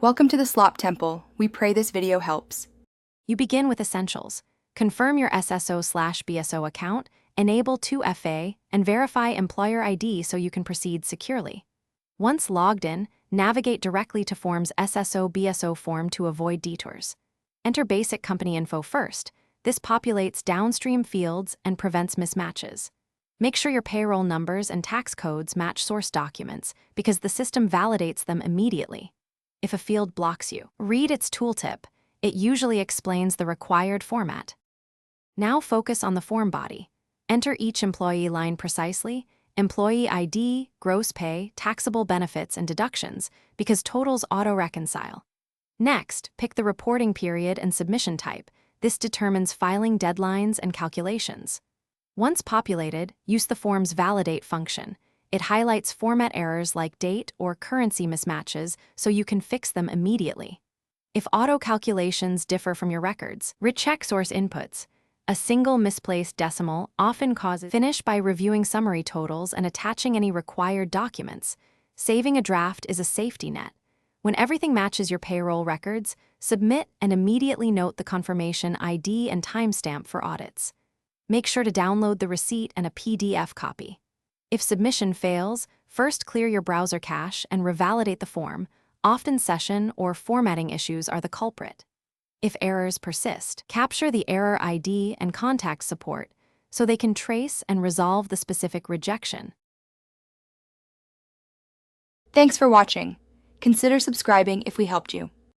Welcome to the Slop Temple. We pray this video helps. You begin with essentials. Confirm your Sso/BSO account, enable 2FA, and verify employer ID so you can proceed securely. Once logged in, navigate directly to Form's Sso/BSO form to avoid detours. Enter basic company info first. This populates downstream fields and prevents mismatches. Make sure your payroll numbers and tax codes match source documents because the system validates them immediately. If a field blocks you, read its tooltip. It usually explains the required format. Now focus on the form body. Enter each employee line precisely, employee ID, gross pay, taxable benefits, and deductions, because totals auto-reconcile. Next, pick the reporting period and submission type. This determines filing deadlines and calculations. Once populated, use the form's validate function. It highlights format errors like date or currency mismatches so you can fix them immediately. If auto-calculations differ from your records, recheck source inputs. A single misplaced decimal often causes. Finish by reviewing summary totals and attaching any required documents. Saving a draft is a safety net. When everything matches your payroll records, submit and immediately note the confirmation ID and timestamp for audits. Make sure to download the receipt and a PDF copy. If submission fails, first clear your browser cache and revalidate the form. Often session or formatting issues are the culprit. If errors persist, capture the error ID and contact support so they can trace and resolve the specific rejection. Thanks for watching. Consider subscribing if we helped you.